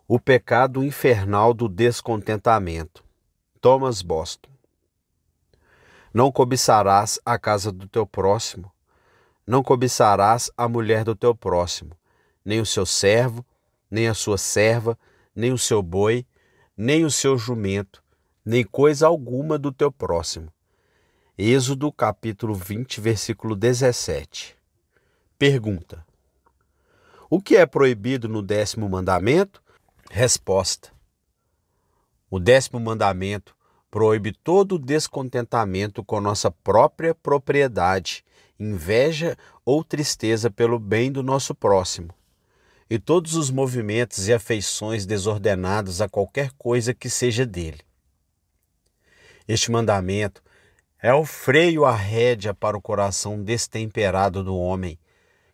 O pecado infernal do descontentamento. Thomas Boston. Não cobiçarás a casa do teu próximo, não cobiçarás a mulher do teu próximo, nem o seu servo, nem a sua serva, nem o seu boi, nem o seu jumento, nem coisa alguma do teu próximo. Êxodo capítulo 20, versículo 17. Pergunta: o que é proibido no 10º mandamento? Resposta: o 10º mandamento proíbe todo o descontentamento com nossa própria propriedade, inveja ou tristeza pelo bem do nosso próximo, e todos os movimentos e afeições desordenados a qualquer coisa que seja dele. Este mandamento é o freio à rédea para o coração destemperado do homem,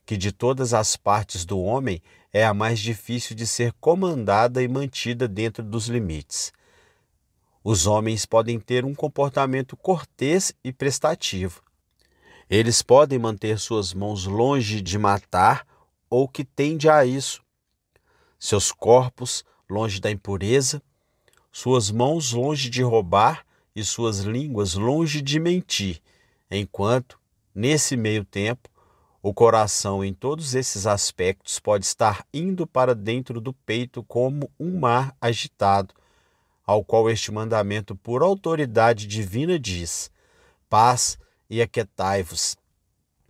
que de todas as partes do homem é a mais difícil de ser comandada e mantida dentro dos limites. Os homens podem ter um comportamento cortês e prestativo. Eles podem manter suas mãos longe de matar ou que tende a isso, seus corpos longe da impureza, suas mãos longe de roubar e suas línguas longe de mentir, enquanto, nesse meio tempo, o coração em todos esses aspectos pode estar indo para dentro do peito como um mar agitado, ao qual este mandamento por autoridade divina diz: paz e aquietai-vos.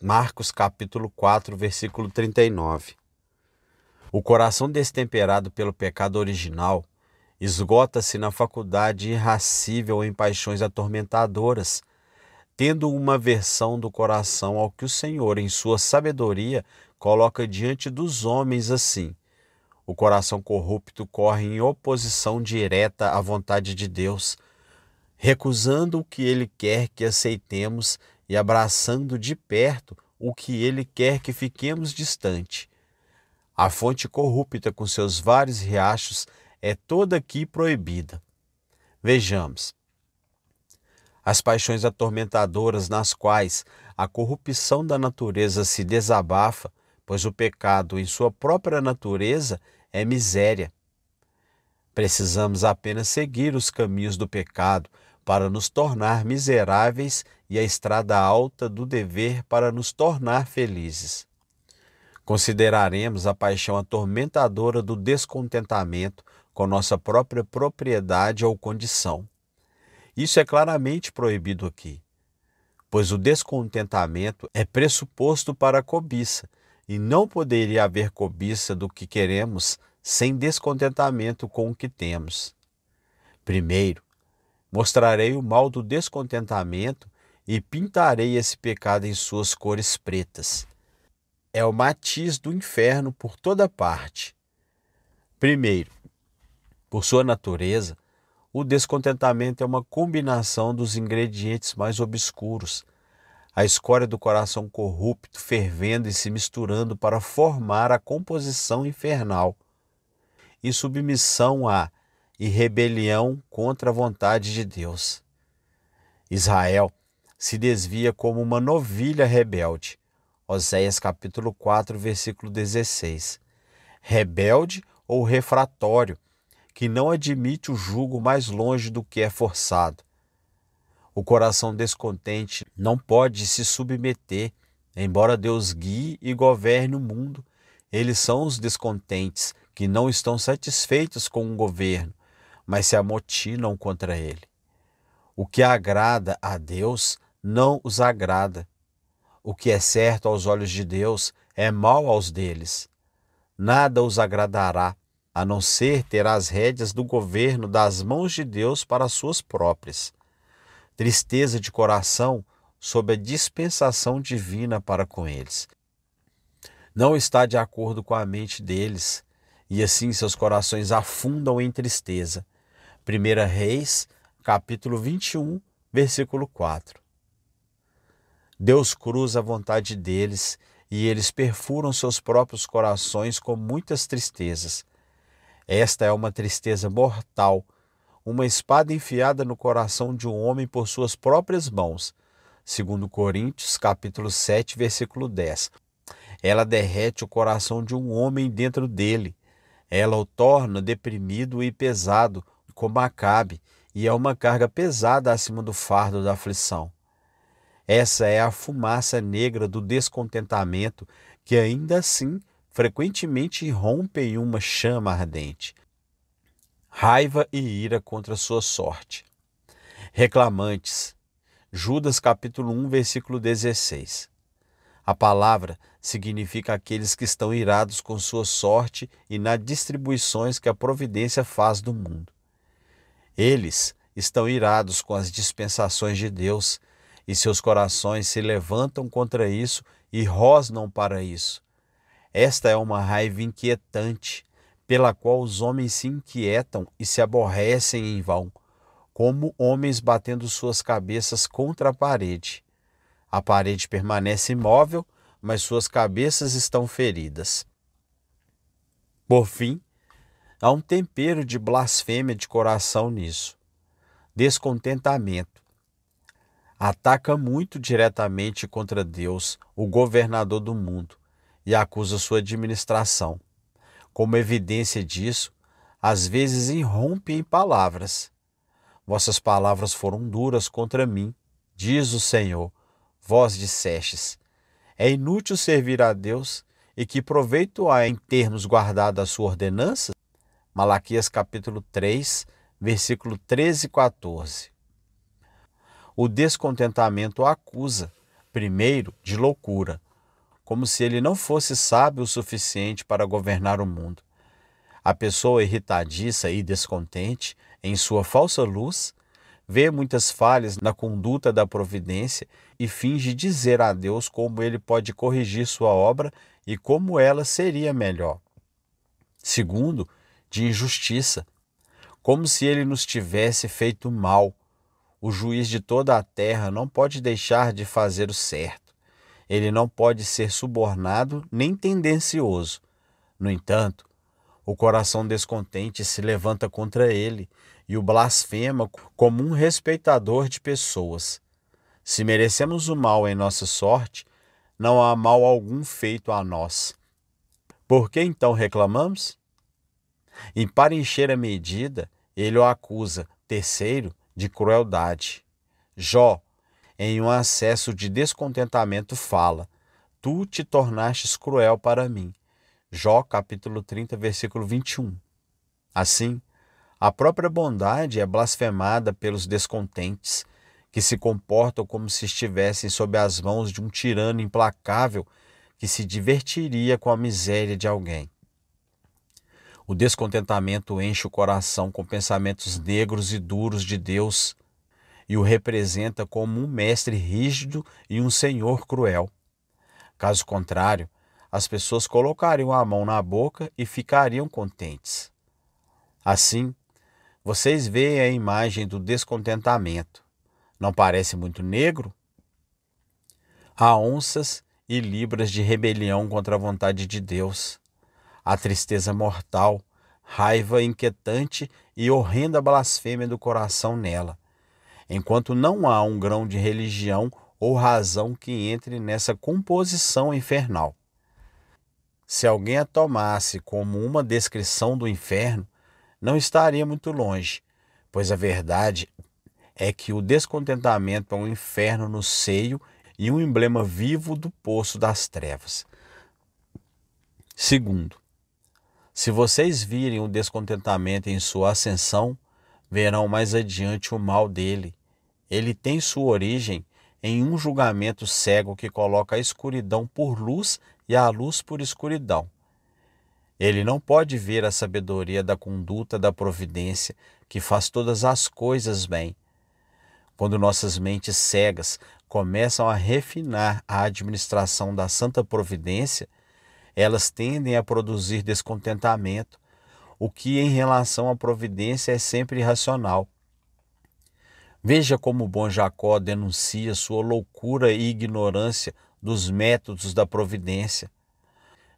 Marcos capítulo 4, versículo 39. O coração destemperado pelo pecado original esgota-se na faculdade irracível em paixões atormentadoras, tendo uma aversão do coração ao que o Senhor, em sua sabedoria, coloca diante dos homens assim. O coração corrupto corre em oposição direta à vontade de Deus, recusando o que Ele quer que aceitemos e abraçando de perto o que Ele quer que fiquemos distante. A fonte corrupta com seus vários riachos é toda aqui proibida. Vejamos. As paixões atormentadoras nas quais a corrupção da natureza se desabafa, pois o pecado em sua própria natureza é miséria. Precisamos apenas seguir os caminhos do pecado para nos tornar miseráveis e a estrada alta do dever para nos tornar felizes. Consideraremos a paixão atormentadora do descontentamento com nossa própria propriedade ou condição. Isso é claramente proibido aqui, pois o descontentamento é pressuposto para a cobiça, e não poderia haver cobiça do que queremos sem descontentamento com o que temos. Primeiro, mostrarei o mal do descontentamento e pintarei esse pecado em suas cores pretas. É o matiz do inferno por toda parte. Primeiro, por sua natureza, o descontentamento é uma combinação dos ingredientes mais obscuros, a escória do coração corrupto fervendo e se misturando para formar a composição infernal, e submissão a e rebelião contra a vontade de Deus. Israel se desvia como uma novilha rebelde. Oséias capítulo 4, versículo 16. Rebelde ou refratório, que não admite o jugo mais longe do que é forçado. O coração descontente não pode se submeter, embora Deus guie e governe o mundo. Eles são os descontentes que não estão satisfeitos com o governo, mas se amotinam contra ele. O que agrada a Deus não os agrada. O que é certo aos olhos de Deus é mal aos deles. Nada os agradará, a não ser ter as rédeas do governo das mãos de Deus para as suas próprias. Tristeza de coração sob a dispensação divina para com eles. Não está de acordo com a mente deles, e assim seus corações afundam em tristeza. 1 Reis, capítulo 21, versículo 4. Deus cruza a vontade deles, e eles perfuram seus próprios corações com muitas tristezas. Esta é uma tristeza mortal, uma espada enfiada no coração de um homem por suas próprias mãos. 2 Coríntios, capítulo 7, versículo 10. Ela derrete o coração de um homem dentro dele. Ela o torna deprimido e pesado, como Acabe, e é uma carga pesada acima do fardo da aflição. Essa é a fumaça negra do descontentamento que ainda assim frequentemente irrompe em uma chama ardente. Raiva e ira contra sua sorte. Reclamantes. Judas capítulo 1, versículo 16. A palavra significa aqueles que estão irados com sua sorte e nas distribuições que a providência faz do mundo. Eles estão irados com as dispensações de Deus e seus corações se levantam contra isso e rosnam para isso. Esta é uma raiva inquietante, pela qual os homens se inquietam e se aborrecem em vão, como homens batendo suas cabeças contra a parede. A parede permanece imóvel, mas suas cabeças estão feridas. Por fim, há um tempero de blasfêmia de coração nisso. Descontentamento. Ataca muito diretamente contra Deus, o governador do mundo, e acusa sua administração. Como evidência disso, às vezes irrompe em palavras. Vossas palavras foram duras contra mim, diz o Senhor. Vós dissestes: é inútil servir a Deus, e que proveito há em termos guardado a sua ordenança? Malaquias capítulo 3, versículo 13 e 14. O descontentamento acusa, primeiro, de loucura, como se ele não fosse sábio o suficiente para governar o mundo. A pessoa irritadiça e descontente, em sua falsa luz, vê muitas falhas na conduta da providência e finge dizer a Deus como ele pode corrigir sua obra e como ela seria melhor. Segundo, de injustiça, como se ele nos tivesse feito mal. O juiz de toda a terra não pode deixar de fazer o certo. Ele não pode ser subornado nem tendencioso. No entanto, o coração descontente se levanta contra ele e o blasfema como um respeitador de pessoas. Se merecemos o mal em nossa sorte, não há mal algum feito a nós. Por que então reclamamos? E para encher a medida, ele o acusa, terceiro, de crueldade. Jó, em um acesso de descontentamento, fala: tu te tornastes cruel para mim. Jó capítulo 30, versículo 21. Assim, a própria bondade é blasfemada pelos descontentes, que se comportam como se estivessem sob as mãos de um tirano implacável que se divertiria com a miséria de alguém. O descontentamento enche o coração com pensamentos negros e duros de Deus e o representa como um mestre rígido e um senhor cruel. Caso contrário, as pessoas colocariam a mão na boca e ficariam contentes. Assim, vocês veem a imagem do descontentamento. Não parece muito negro? Há onças e libras de rebelião contra a vontade de Deus. Há tristeza mortal, raiva inquietante e horrenda blasfêmia do coração nela, enquanto não há um grão de religião ou razão que entre nessa composição infernal. Se alguém a tomasse como uma descrição do inferno, não estaria muito longe, pois a verdade é que o descontentamento é um inferno no seio e um emblema vivo do poço das trevas. Segundo, se vocês virem o descontentamento em sua ascensão, verão mais adiante o mal dele. Ele tem sua origem em um julgamento cego que coloca a escuridão por luz e a luz por escuridão. Ele não pode ver a sabedoria da conduta da providência que faz todas as coisas bem. Quando nossas mentes cegas começam a refinar a administração da santa providência, elas tendem a produzir descontentamento, o que em relação à providência é sempre irracional. Veja como o bom Jacó denuncia sua loucura e ignorância dos métodos da providência.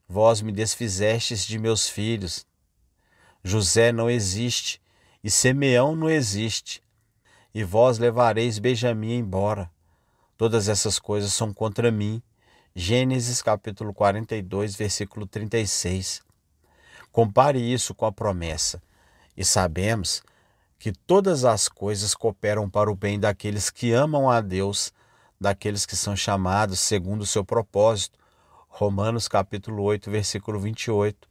Vós me desfizestes de meus filhos. José não existe, e Simeão não existe, e vós levareis Benjamim embora. Todas essas coisas são contra mim. Gênesis capítulo 42, versículo 36. Compare isso com a promessa, e sabemos que todas as coisas cooperam para o bem daqueles que amam a Deus, daqueles que são chamados segundo o seu propósito. Romanos capítulo 8, versículo 28.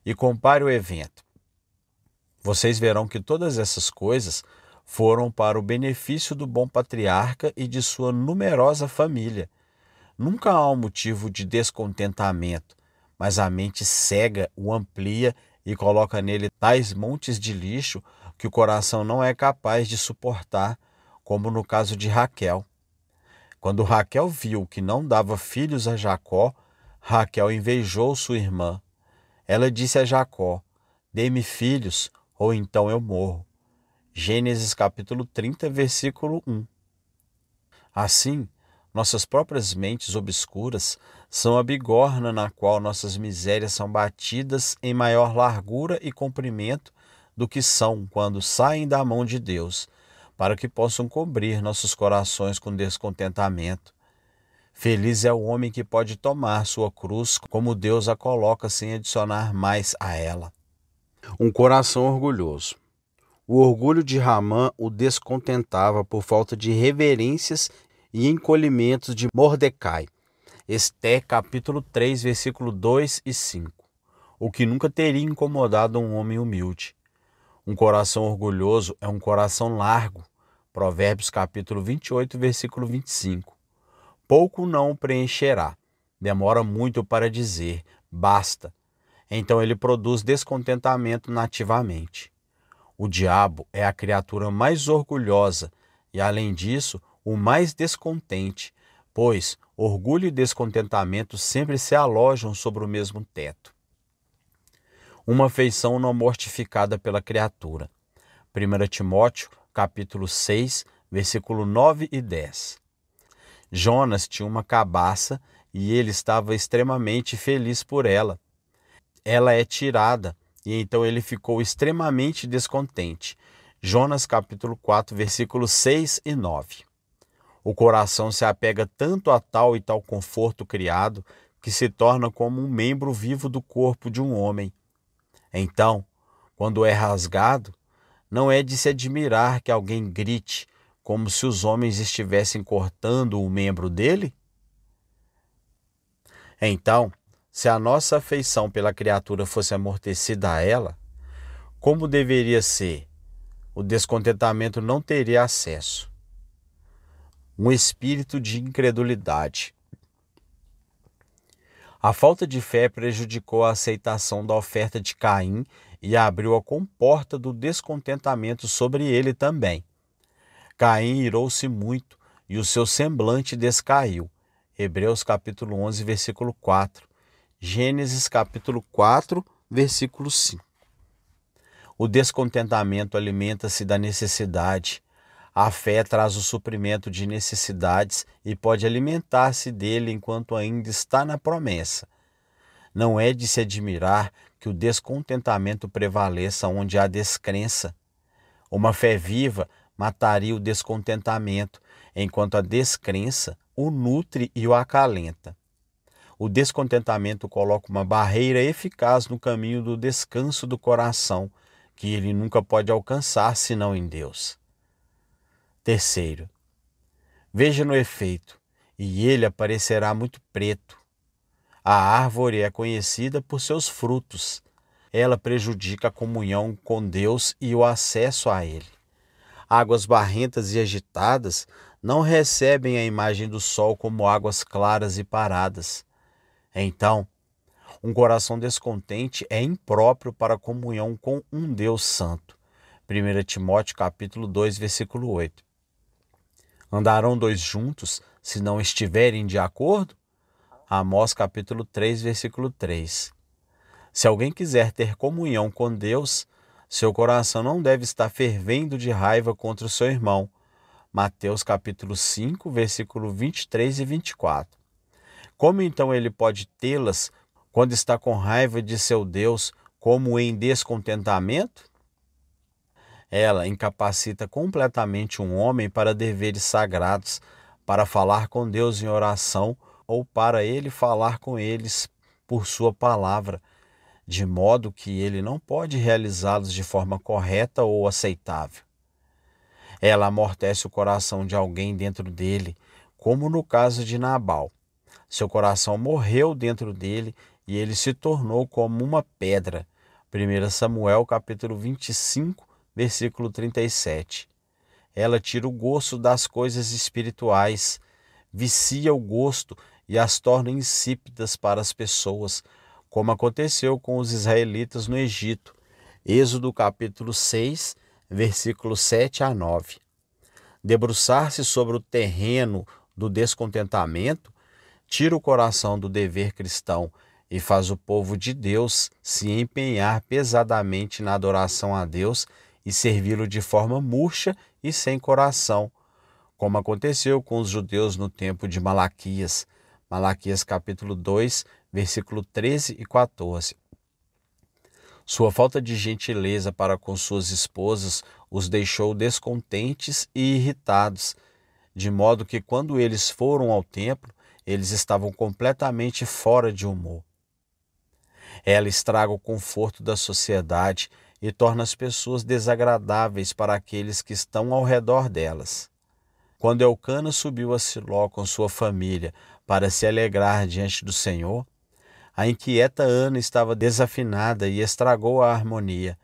E compare o evento. Vocês verão que todas essas coisas foram para o benefício do bom patriarca e de sua numerosa família. Nunca há um motivo de descontentamento, mas a mente cega o amplia e coloca nele tais montes de lixo que o coração não é capaz de suportar, como no caso de Raquel. Quando Raquel viu que não dava filhos a Jacó, Raquel invejou sua irmã. Ela disse a Jacó: "Dê-me filhos, ou então eu morro." Gênesis capítulo 30, versículo 1. Assim, nossas próprias mentes obscuras são a bigorna na qual nossas misérias são batidas em maior largura e comprimento do que são quando saem da mão de Deus, para que possam cobrir nossos corações com descontentamento. Feliz é o homem que pode tomar sua cruz como Deus a coloca sem adicionar mais a ela. Um coração orgulhoso. O orgulho de Ramã o descontentava por falta de reverências e encolhimentos de Mordecai. Esté capítulo 3, versículo 2 e 5. O que nunca teria incomodado um homem humilde. Um coração orgulhoso é um coração largo. Provérbios capítulo 28, versículo 25. Pouco não o preencherá. Demora muito para dizer, basta. Então ele produz descontentamento nativamente. O diabo é a criatura mais orgulhosa e, além disso, o mais descontente, pois orgulho e descontentamento sempre se alojam sobre o mesmo teto. Uma afeição não mortificada pela criatura. 1 Timóteo, capítulo 6, versículo 9 e 10. Jonas tinha uma cabaça e ele estava extremamente feliz por ela. Ela é tirada e então ele ficou extremamente descontente. Jonas capítulo 4, versículos 6 e 9. O coração se apega tanto a tal e tal conforto criado que se torna como um membro vivo do corpo de um homem. Então, quando é rasgado, não é de se admirar que alguém grite como se os homens estivessem cortando o membro dele? Então, se a nossa afeição pela criatura fosse amortecida a ela, como deveria ser? O descontentamento não teria acesso. Um espírito de incredulidade. A falta de fé prejudicou a aceitação da oferta de Caim e abriu a comporta do descontentamento sobre ele também. Caim irou-se muito e o seu semblante descaiu. Hebreus capítulo 11, versículo 4. Gênesis capítulo 4, versículo 5. O descontentamento alimenta-se da necessidade. A fé traz o suprimento de necessidades e pode alimentar-se dele enquanto ainda está na promessa. Não é de se admirar que o descontentamento prevaleça onde há descrença. Uma fé viva mataria o descontentamento, enquanto a descrença o nutre e o acalenta. O descontentamento coloca uma barreira eficaz no caminho do descanso do coração, que ele nunca pode alcançar senão em Deus. Terceiro, veja no efeito, e ele aparecerá muito preto. A árvore é conhecida por seus frutos. Ela prejudica a comunhão com Deus e o acesso a Ele. Águas barrentas e agitadas não recebem a imagem do sol como águas claras e paradas. Então, um coração descontente é impróprio para a comunhão com um Deus santo. 1 Timóteo capítulo 2, versículo 8. Andarão dois juntos se não estiverem de acordo? Amós capítulo 3, versículo 3. Se alguém quiser ter comunhão com Deus, seu coração não deve estar fervendo de raiva contra o seu irmão. Mateus capítulo 5, versículo 23 e 24. Como então ele pode tê-las quando está com raiva de seu Deus, como em descontentamento? Ela incapacita completamente um homem para deveres sagrados, para falar com Deus em oração ou para ele falar com eles por sua palavra. de modo que ele não pode realizá-los de forma correta ou aceitável. Ela amortece o coração de alguém dentro dele, como no caso de Nabal. Seu coração morreu dentro dele e ele se tornou como uma pedra. 1 Samuel capítulo 25, versículo 37. Ela tira o gosto das coisas espirituais, vicia o gosto e as torna insípidas para as pessoas, como aconteceu com os israelitas no Egito. Êxodo capítulo 6, versículos 7 a 9. Debruçar-se sobre o terreno do descontentamento tira o coração do dever cristão e faz o povo de Deus se empenhar pesadamente na adoração a Deus e servi-lo de forma murcha e sem coração, como aconteceu com os judeus no tempo de Malaquias. Malaquias capítulo 2, versículo 13 e 14. Sua falta de gentileza para com suas esposas os deixou descontentes e irritados, de modo que quando eles foram ao templo, eles estavam completamente fora de humor. Ela estraga o conforto da sociedade e torna as pessoas desagradáveis para aqueles que estão ao redor delas. Quando Elcana subiu a Siló com sua família para se alegrar diante do Senhor, a inquieta Ana estava desafinada e estragou a harmonia.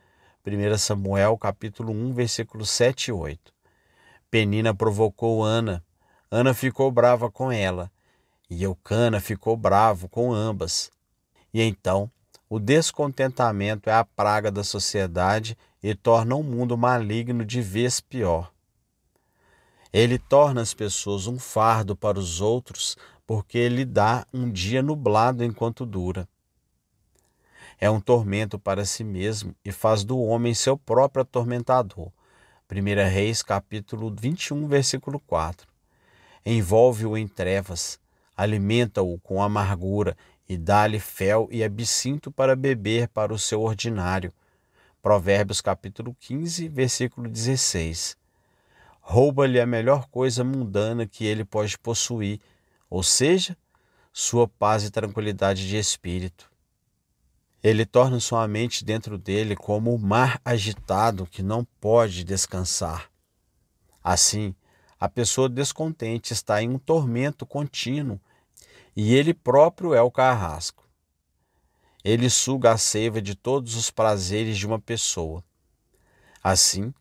1 Samuel capítulo 1, versículos 7 e 8. Penina provocou Ana. Ana ficou brava com ela, e Elcana ficou bravo com ambas. E então, o descontentamento é a praga da sociedade e torna o mundo maligno de vez pior. Ele torna as pessoas um fardo para os outros, porque ele dá um dia nublado enquanto dura. É um tormento para si mesmo e faz do homem seu próprio atormentador. 1 Reis capítulo 21, versículo 4. Envolve-o em trevas, alimenta-o com amargura e dá-lhe fel e absinto para beber para o seu ordinário. Provérbios capítulo 15, versículo 16. Rouba-lhe a melhor coisa mundana que ele pode possuir, ou seja, sua paz e tranquilidade de espírito. Ele torna sua mente dentro dele como o mar agitado que não pode descansar. Assim, a pessoa descontente está em um tormento contínuo e ele próprio é o carrasco. Ele suga a seiva de todos os prazeres de uma pessoa. Assim,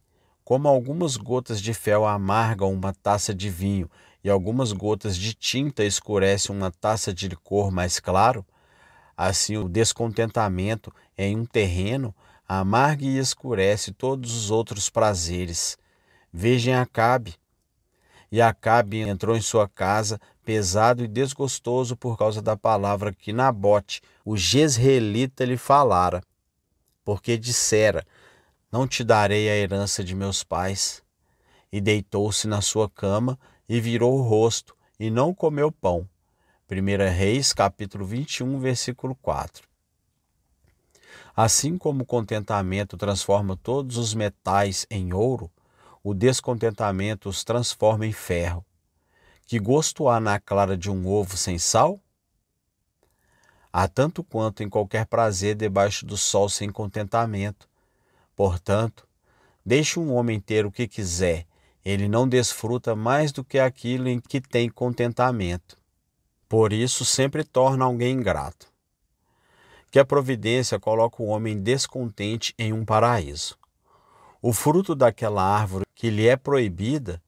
como algumas gotas de fel amargam uma taça de vinho e algumas gotas de tinta escurecem uma taça de licor mais claro, assim o descontentamento em um terreno amarga e escurece todos os outros prazeres. Vejam Acabe. E Acabe entrou em sua casa pesado e desgostoso por causa da palavra que Nabote, o jezreelita, lhe falara, porque dissera: não te darei a herança de meus pais. E deitou-se na sua cama e virou o rosto, e não comeu pão. 1 Reis, capítulo 21, versículo 4. Assim como o contentamento transforma todos os metais em ouro, o descontentamento os transforma em ferro. Que gosto há na clara de um ovo sem sal? Há tanto quanto em qualquer prazer debaixo do sol sem contentamento. Portanto, deixe um homem ter o que quiser, ele não desfruta mais do que aquilo em que tem contentamento. Por isso sempre torna alguém ingrato. Que a providência coloca o homem descontente em um paraíso. O fruto daquela árvore que lhe é proibida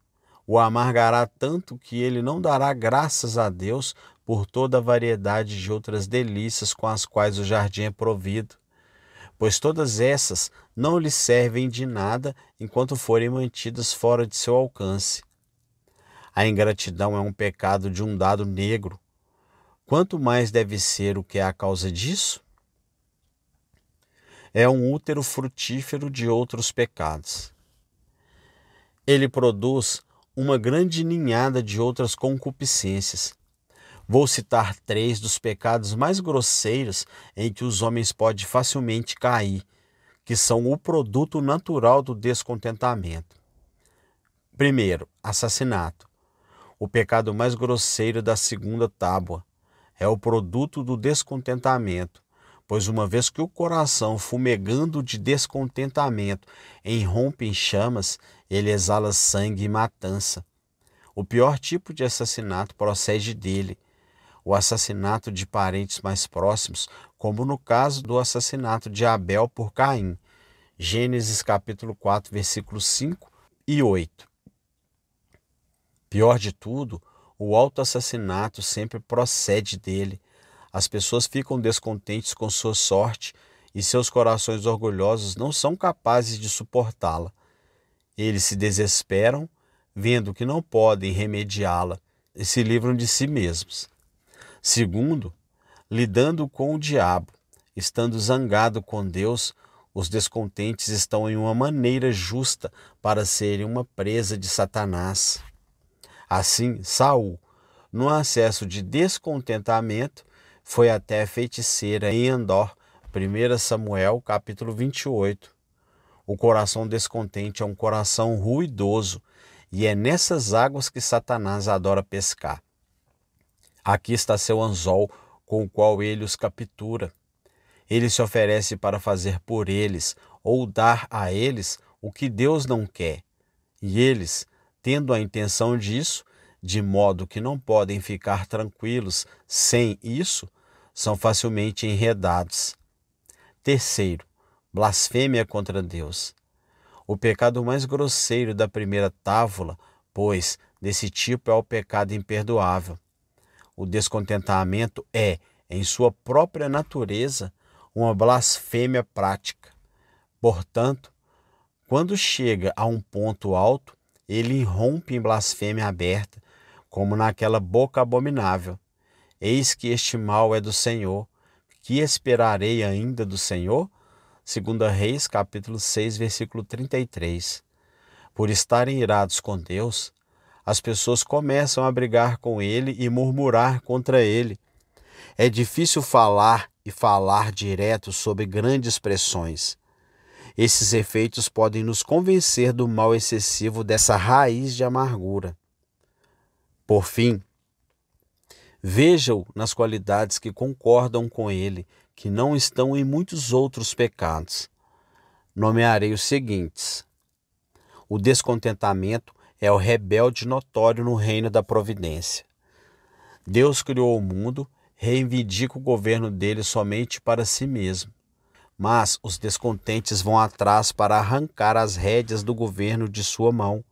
o amargará tanto que ele não dará graças a Deus por toda a variedade de outras delícias com as quais o jardim é provido, pois todas essas não lhe servem de nada enquanto forem mantidas fora de seu alcance. A ingratidão é um pecado de um dado negro. Quanto mais deve ser o que é a causa disso? É um útero frutífero de outros pecados. Ele produz uma grande ninhada de outras concupiscências. Vou citar 3 dos pecados mais grosseiros em que os homens podem facilmente cair, que são o produto natural do descontentamento. Primeiro, assassinato. O pecado mais grosseiro da segunda tábua. É o produto do descontentamento, Pois uma vez que o coração, fumegando de descontentamento, irrompe em chamas, ele exala sangue e matança. O pior tipo de assassinato procede dele, o assassinato de parentes mais próximos, como no caso do assassinato de Abel por Caim. Gênesis capítulo 4, versículos 5 e 8. Pior de tudo, o autoassassinato sempre procede dele. As pessoas ficam descontentes com sua sorte e seus corações orgulhosos não são capazes de suportá-la. Eles se desesperam, vendo que não podem remediá-la, e se livram de si mesmos. Segundo, lidando com o diabo, estando zangado com Deus, os descontentes estão em uma maneira justa para serem uma presa de Satanás. Assim, Saul, no acesso de descontentamento, foi até a feiticeira em Endor, 1 Samuel, capítulo 28. O coração descontente é um coração ruidoso, e é nessas águas que Satanás adora pescar. Aqui está seu anzol, com o qual ele os captura. Ele se oferece para fazer por eles, ou dar a eles, o que Deus não quer. E eles, tendo a intenção disso, de modo que não podem ficar tranquilos sem isso, são facilmente enredados. Terceiro, blasfêmia contra Deus. O pecado mais grosseiro da primeira tábua, pois desse tipo é o pecado imperdoável. O descontentamento é, em sua própria natureza, uma blasfêmia prática. Portanto, quando chega a um ponto alto, ele irrompe em blasfêmia aberta, como naquela boca abominável. Eis que este mal é do Senhor. Que esperarei ainda do Senhor? 2 Reis, capítulo 6, versículo 33. Por estarem irados com Deus, as pessoas começam a brigar com ele e murmurar contra ele. É difícil falar e falar direto sobre grandes pressões. Esses efeitos podem nos convencer do mal excessivo dessa raiz de amargura. Por fim, veja-o nas qualidades que concordam com ele, que não estão em muitos outros pecados. Nomearei os seguintes. O descontentamento é o rebelde notório no reino da providência. Deus criou o mundo, reivindica o governo dele somente para si mesmo. Mas os descontentes vão atrás para arrancar as rédeas do governo de sua mão.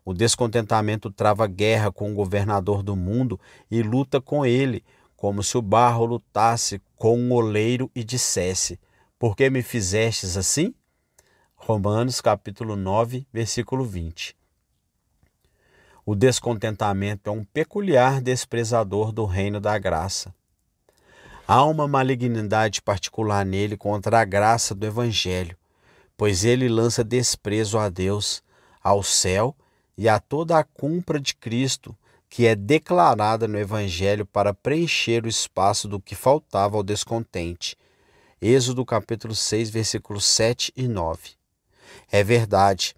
O descontentamento trava guerra com o governador do mundo e luta com ele, como se o barro lutasse com um oleiro e dissesse: por que me fizestes assim? Romanos capítulo 9, versículo 20. O descontentamento é um peculiar desprezador do reino da graça. Há uma malignidade particular nele contra a graça do Evangelho, pois ele lança desprezo a Deus, ao céu e a toda a cumpra de Cristo, que é declarada no Evangelho para preencher o espaço do que faltava ao descontente. Êxodo capítulo 6, versículos 7 e 9. É verdade,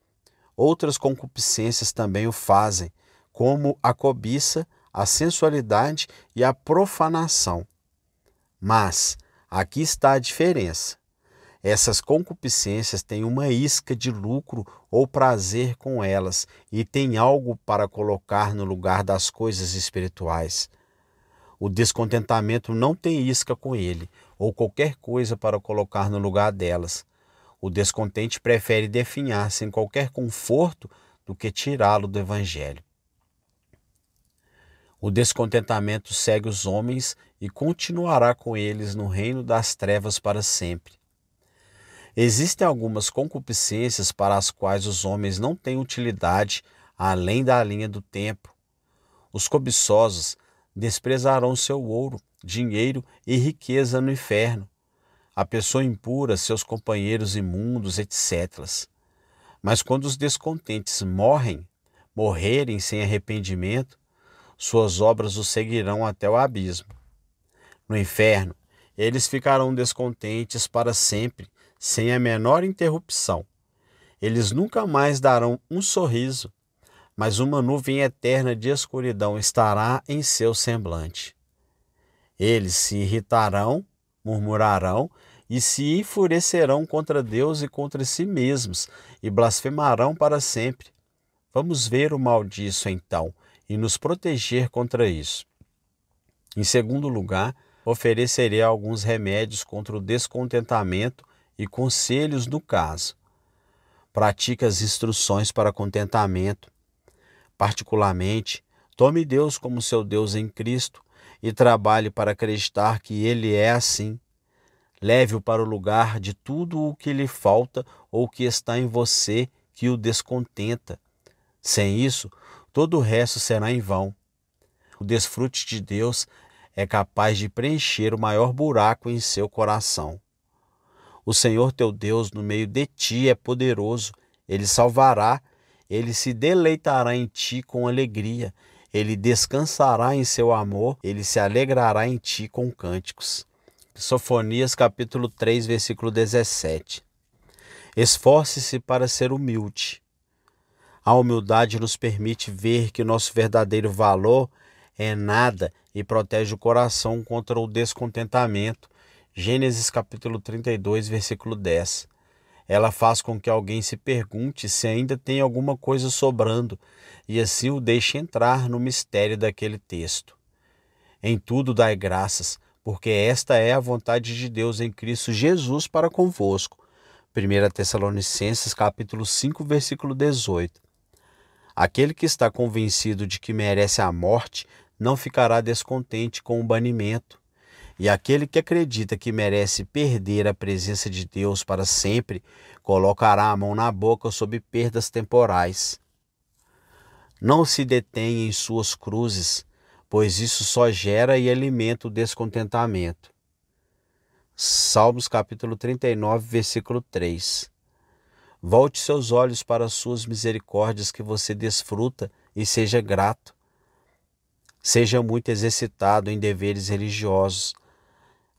outras concupiscências também o fazem, como a cobiça, a sensualidade e a profanação. Mas aqui está a diferença. Essas concupiscências têm uma isca de lucro ou prazer com elas e têm algo para colocar no lugar das coisas espirituais. O descontentamento não tem isca com ele ou qualquer coisa para colocar no lugar delas. O descontente prefere definhar-se em qualquer conforto do que tirá-lo do Evangelho. O descontentamento segue os homens e continuará com eles no reino das trevas para sempre. Existem algumas concupiscências para as quais os homens não têm utilidade além da linha do tempo. Os cobiçosos desprezarão seu ouro, dinheiro e riqueza no inferno. A pessoa impura, seus companheiros imundos, etc. Mas quando os descontentes morrerem sem arrependimento, suas obras os seguirão até o abismo. No inferno, eles ficarão descontentes para sempre, sem a menor interrupção. Eles nunca mais darão um sorriso, mas uma nuvem eterna de escuridão estará em seu semblante. Eles se irritarão murmurarão e se enfurecerão contra Deus e contra si mesmos, e blasfemarão para sempre. Vamos ver o mal disso então, e nos proteger contra isso. Em segundo lugar, oferecerei alguns remédios contra o descontentamento e conselhos no caso. Pratique as instruções para contentamento. Particularmente, tome Deus como seu Deus em Cristo e trabalhe para acreditar que Ele é assim. Leve-o para o lugar de tudo o que lhe falta ou que está em você que o descontenta. Sem isso, todo o resto será em vão. O desfrute de Deus é capaz de preencher o maior buraco em seu coração. O Senhor teu Deus no meio de ti é poderoso. Ele salvará, ele se deleitará em ti com alegria. Ele descansará em seu amor, ele se alegrará em ti com cânticos. Sofonias capítulo 3, versículo 17. Esforce-se para ser humilde. A humildade nos permite ver que nosso verdadeiro valor é nada e protege o coração contra o descontentamento. Gênesis capítulo 32, versículo 10. Ela faz com que alguém se pergunte se ainda tem alguma coisa sobrando e assim o deixe entrar no mistério daquele texto. Em tudo dai graças, porque esta é a vontade de Deus em Cristo Jesus para convosco. 1 Tessalonicenses capítulo 5, versículo 18. Aquele que está convencido de que merece a morte não ficará descontente com o banimento. E aquele que acredita que merece perder a presença de Deus para sempre, colocará a mão na boca sob perdas temporais. Não se detenha em suas cruzes, pois isso só gera e alimenta o descontentamento. Salmos capítulo 39, versículo 3. Volte seus olhos para as suas misericórdias que você desfruta e seja grato. Seja muito exercitado em deveres religiosos.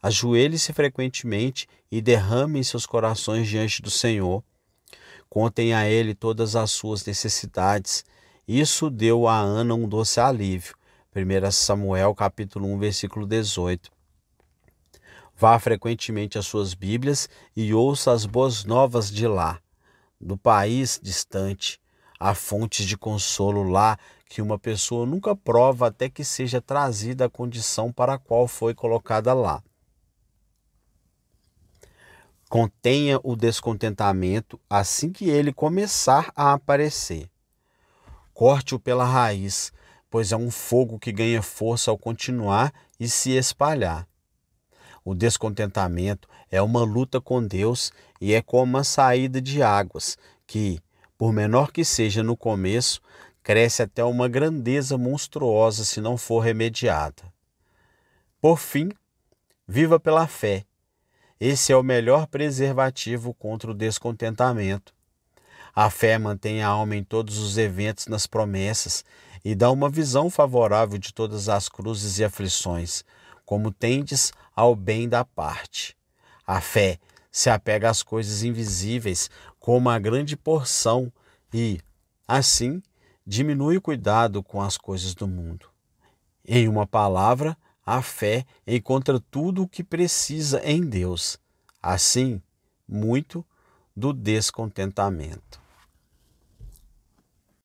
Ajoelhe-se frequentemente e derrame seus corações diante do Senhor. Contem a Ele todas as suas necessidades. Isso deu a Ana um doce alívio. 1 Samuel capítulo 1, versículo 18. Vá frequentemente às suas Bíblias e ouça as boas novas de lá, do país distante. Há fontes de consolo lá que uma pessoa nunca prova até que seja trazida à condição para a qual foi colocada lá. Contenha o descontentamento assim que ele começar a aparecer. Corte-o pela raiz, pois é um fogo que ganha força ao continuar e se espalhar. O descontentamento é uma luta com Deus e é como uma saída de águas que, por menor que seja no começo, cresce até uma grandeza monstruosa se não for remediada. Por fim, viva pela fé. Esse é o melhor preservativo contra o descontentamento. A fé mantém a alma em todos os eventos nas promessas e dá uma visão favorável de todas as cruzes e aflições, como tendes ao bem da parte. A fé se apega às coisas invisíveis como a grande porção e, assim, diminui o cuidado com as coisas do mundo. Em uma palavra, a fé encontra tudo o que precisa em Deus. Assim, muito do descontentamento.